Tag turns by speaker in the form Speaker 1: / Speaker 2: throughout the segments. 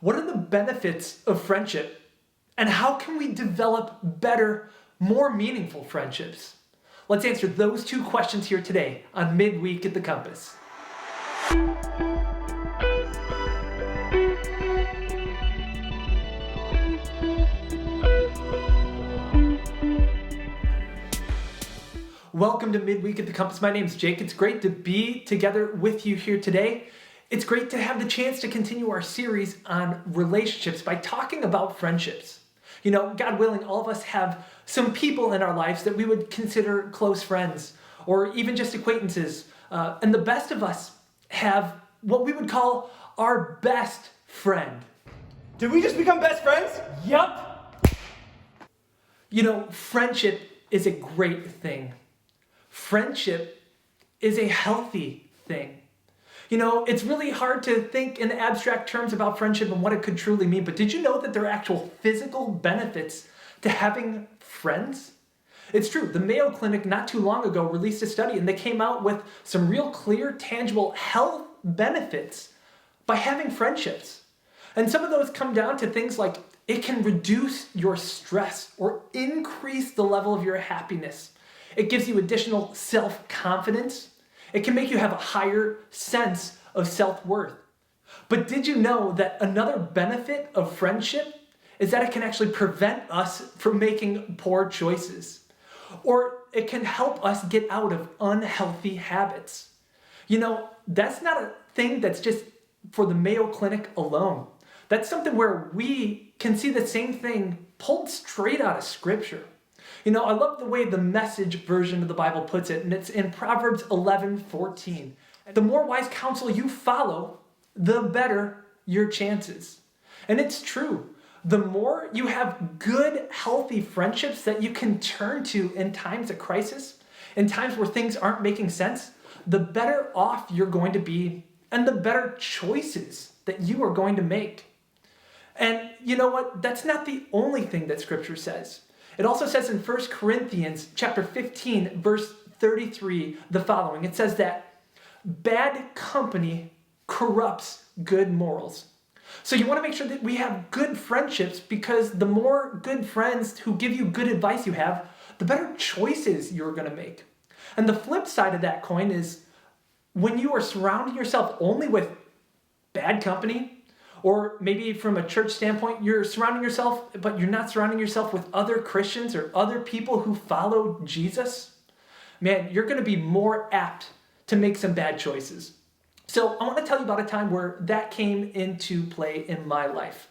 Speaker 1: What are the benefits of friendship? And how can we develop better, more meaningful friendships? Let's answer those two questions here today on Midweek at the Compass. Welcome to Midweek at the Compass. My name's Jake. It's great to be together with you here today. It's great to have the chance to continue our series on relationships by talking about friendships. You know, God willing, all of us have some people in our lives that we would consider close friends or even just acquaintances. And the best of us have what we would call our best friend.
Speaker 2: Did we just become best friends?
Speaker 1: Yup. You know, friendship is a great thing. Friendship is a healthy thing. You know, it's really hard to think in abstract terms about friendship and what it could truly mean, but did you know that there are actual physical benefits to having friends? It's true. The Mayo Clinic not too long ago released a study and they came out with some real clear, tangible health benefits by having friendships. And some of those come down to things like it can reduce your stress or increase the level of your happiness. It gives you additional self-confidence. It can make you have a higher sense of self-worth. But did you know that another benefit of friendship is that it can actually prevent us from making poor choices? Or it can help us get out of unhealthy habits. You know, that's not a thing that's just for the Mayo Clinic alone. That's something where we can see the same thing pulled straight out of Scripture. You know, I love the way the Message version of the Bible puts it, and it's in Proverbs 11:14. The more wise counsel you follow, the better your chances. And it's true. The more you have good, healthy friendships that you can turn to in times of crisis, in times where things aren't making sense, the better off you're going to be and the better choices that you are going to make. And you know what? That's not the only thing that Scripture says. It also says in 1 Corinthians chapter 15, verse 33, the following. It says that bad company corrupts good morals. So you want to make sure that we have good friendships, because the more good friends who give you good advice you have, the better choices you're going to make. And the flip side of that coin is when you are surrounding yourself only with bad company, or maybe from a church standpoint, you're surrounding yourself, but you're not surrounding yourself with other Christians or other people who follow Jesus, man, you're going to be more apt to make some bad choices. So I want to tell you about a time where that came into play in my life.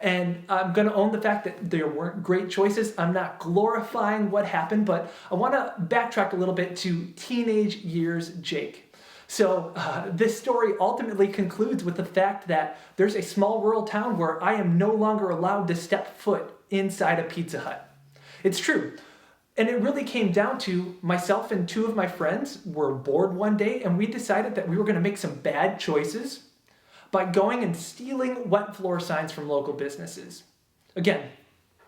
Speaker 1: And I'm going to own the fact that there weren't great choices. I'm not glorifying what happened, but I want to backtrack a little bit to teenage years Jake. So this story ultimately concludes with the fact that there's a small rural town where I am no longer allowed to step foot inside a Pizza Hut. It's true. And it really came down to myself and two of my friends were bored one day, and we decided that we were going to make some bad choices by going and stealing wet floor signs from local businesses. Again,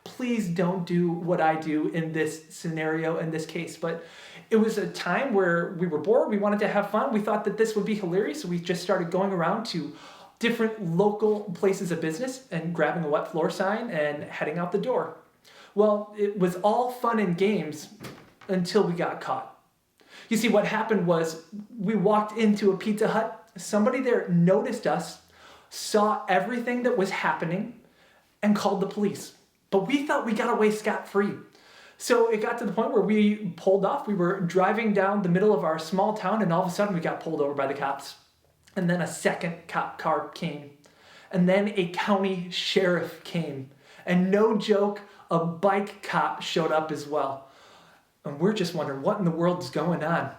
Speaker 1: please don't do what I do in this scenario, in this case, but it was a time where we were bored, we wanted to have fun, we thought that this would be hilarious, so we just started going around to different local places of business and grabbing a wet floor sign and heading out the door. Well, it was all fun and games until we got caught. You see, what happened was we walked into a Pizza Hut, somebody there noticed us, saw everything that was happening, and called the police. But we thought we got away scot-free. So it got to the point where we pulled off. We were driving down the middle of our small town, and all of a sudden we got pulled over by the cops. And then a second cop car came. And then a county sheriff came. And no joke, a bike cop showed up as well. And we're just wondering what in the world is going on.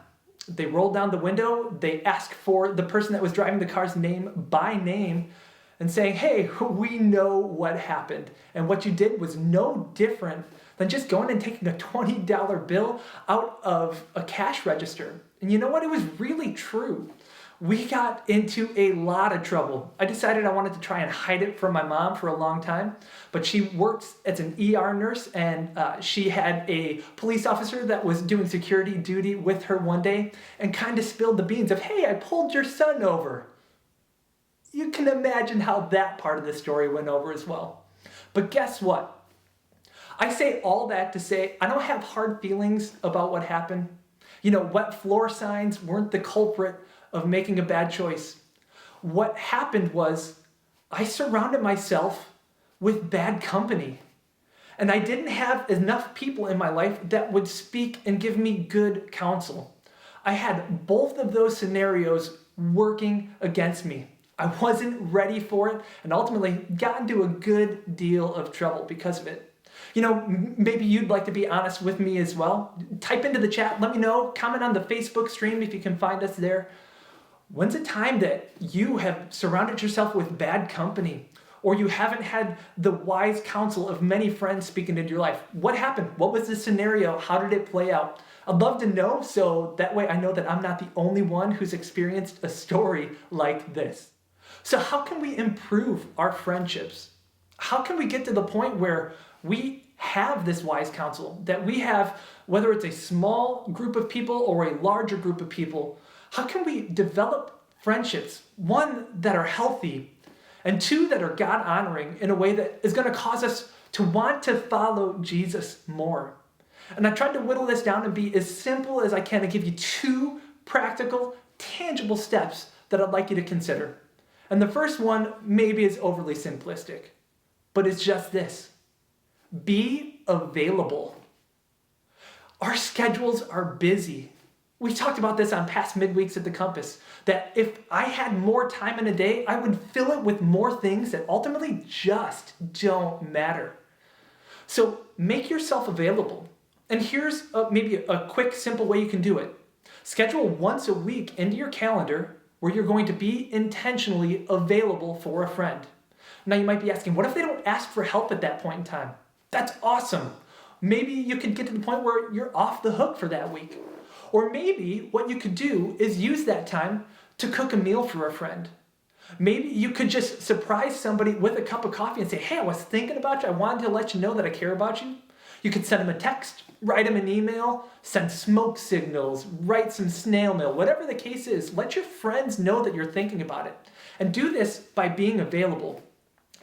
Speaker 1: They rolled down the window. They asked for the person that was driving the car's name by name and saying, hey, we know what happened. And what you did was no different than just going and taking a $20 bill out of a cash register. And you know what? It was really true. We got into a lot of trouble. I decided I wanted to try and hide it from my mom for a long time, but she works as an ER nurse, and she had a police officer that was doing security duty with her one day and kind of spilled the beans of, hey, I pulled your son over. you can imagine how that part of the story went over as well. But guess what? I say all that to say I don't have hard feelings about what happened. Wet floor signs weren't the culprit of making a bad choice. What happened was I surrounded myself with bad company. And I didn't have enough people in my life that would speak and give me good counsel. I had both of those scenarios working against me. I wasn't ready for it and ultimately got into a good deal of trouble because of it. Maybe you'd like to be honest with me as well. Type into the chat, let me know, comment on the Facebook stream if you can find us there. When's a time that you have surrounded yourself with bad company? Or you haven't had the wise counsel of many friends speaking into your life? What happened? What was the scenario? How did it play out? I'd love to know, so that way I know that I'm not the only one who's experienced a story like this. So how can we improve our friendships? How can we get to the point where we have this wise counsel, that we have, whether it's a small group of people or a larger group of people, how can we develop friendships, one, that are healthy, and two, that are God-honoring in a way that is going to cause us to want to follow Jesus more? And I tried to whittle this down and be as simple as I can to give you two practical, tangible steps that I'd like you to consider. And the first one maybe is overly simplistic, but it's just this. Be available. Our schedules are busy. We talked about this on past midweeks at the Compass, that if I had more time in a day, I would fill it with more things that ultimately just don't matter. So make yourself available. And here's maybe a quick, simple way you can do it. Schedule once a week into your calendar where you're going to be intentionally available for a friend. Now you might be asking, what if they don't ask for help at that point in time? That's awesome. Maybe you could get to the point where you're off the hook for that week. Or maybe what you could do is use that time to cook a meal for a friend. Maybe you could just surprise somebody with a cup of coffee and say, hey, I was thinking about you. I wanted to let you know that I care about you. You could send them a text, write them an email, send smoke signals, write some snail mail, whatever the case is. Let your friends know that you're thinking about it. And do this by being available.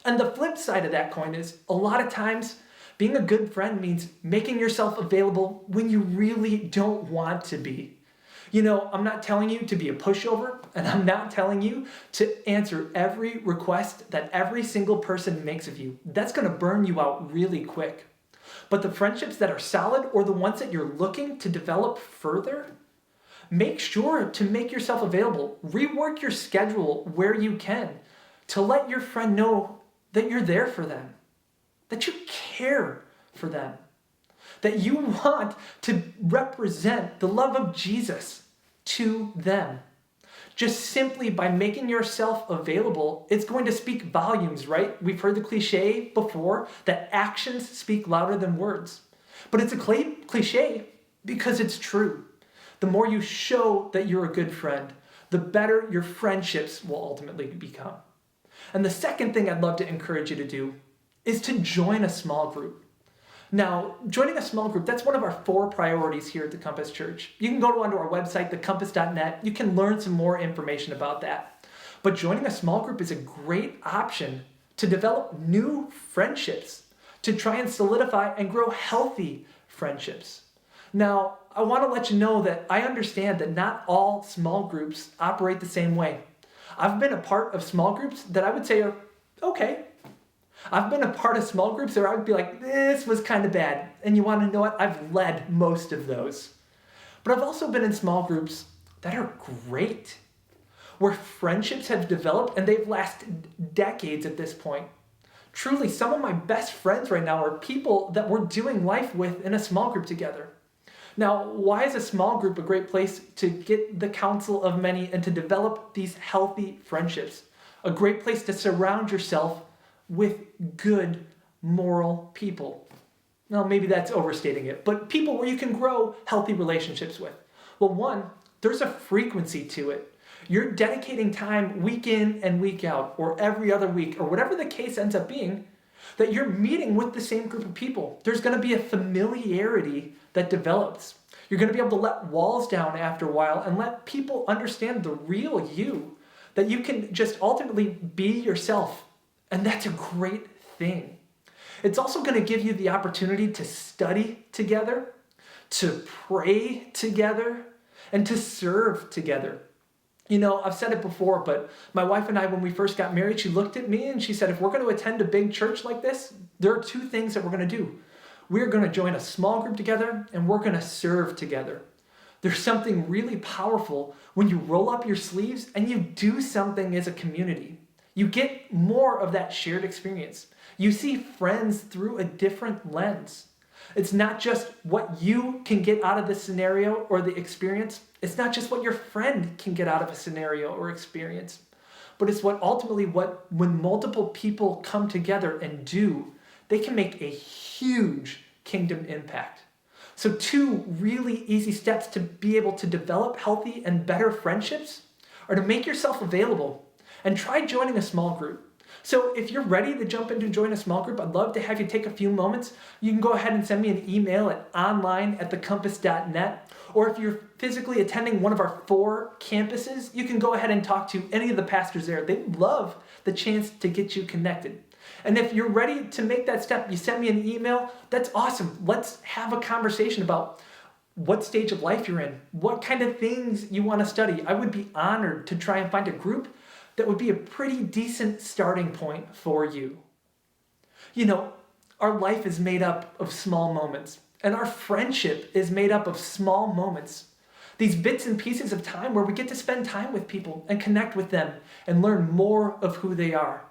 Speaker 1: And the flip side of that coin is a lot of times being a good friend means making yourself available when you really don't want to be. I'm not telling you to be a pushover, and I'm not telling you to answer every request that every single person makes of you. That's going to burn you out really quick. But the friendships that are solid, or the ones that you're looking to develop further, make sure to make yourself available. Rework your schedule where you can to let your friend know that you're there for them, that you care for them, that you want to represent the love of Jesus to them. Just simply by making yourself available, it's going to speak volumes, right? We've heard the cliche before that actions speak louder than words. But it's a cliche because it's true. The more you show that you're a good friend, the better your friendships will ultimately become. And the second thing I'd love to encourage you to do is to join a small group. Now, joining a small group, that's one of our 4 priorities here at the Compass Church. You can go onto our website, thecompass.net. You can learn some more information about that. But joining a small group is a great option to develop new friendships, to try and solidify and grow healthy friendships. Now, I want to let you know that I understand that not all small groups operate the same way. I've been a part of small groups that I would say are okay. I've been a part of small groups where I would be like, this was kind of bad. And you want to know what? I've led most of those. But I've also been in small groups that are great, where friendships have developed and they've lasted decades at this point. Truly, some of my best friends right now are people that we're doing life with in a small group together. Now, why is a small group a great place to get the counsel of many and to develop these healthy friendships? A great place to surround yourself with good, moral people. Now, maybe that's overstating it, but people where you can grow healthy relationships with. Well, one, there's a frequency to it. You're dedicating time week in and week out, or every other week, or whatever the case ends up being, that you're meeting with the same group of people. There's going to be a familiarity that develops. You're going to be able to let walls down after a while and let people understand the real you, that you can just ultimately be yourself. And that's a great thing. It's also going to give you the opportunity to study together, to pray together, and to serve together. You know, I've said it before, but my wife and I, when we first got married, she looked at me and she said, if we're going to attend a big church like this, there are two things that we're going to do. We're going to join a small group together and we're going to serve together. There's something really powerful when you roll up your sleeves and you do something as a community. You get more of that shared experience. You see friends through a different lens. It's not just what you can get out of the scenario or the experience. It's not just what your friend can get out of a scenario or experience. But it's when multiple people come together and do, they can make a huge kingdom impact. So 2 really easy steps to be able to develop healthy and better friendships are to make yourself available and try joining a small group. So if you're ready to jump in to join a small group, I'd love to have you take a few moments. You can go ahead and send me an email at online@thecompass.net. Or if you're physically attending one of our 4 campuses, you can go ahead and talk to any of the pastors there. They'd love the chance to get you connected. And if you're ready to make that step, you send me an email, that's awesome. Let's have a conversation about what stage of life you're in, what kind of things you want to study. I would be honored to try and find a group that would be a pretty decent starting point for you. You know, our life is made up of small moments, and our friendship is made up of small moments. These bits and pieces of time where we get to spend time with people and connect with them and learn more of who they are.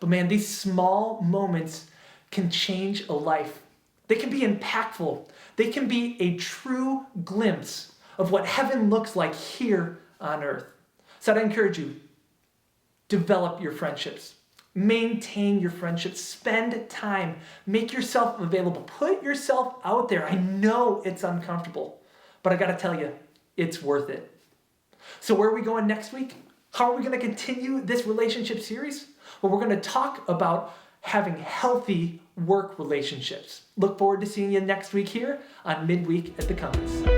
Speaker 1: But man, these small moments can change a life. They can be impactful. They can be a true glimpse of what heaven looks like here on earth. So I'd encourage you, develop your friendships. Maintain your friendships. Spend time. Make yourself available. Put yourself out there. I know it's uncomfortable, but I got to tell you, it's worth it. So where are we going next week? How are we going to continue this relationship series? Well, we're going to talk about having healthy work relationships. Look forward to seeing you next week here on Midweek at the Compass.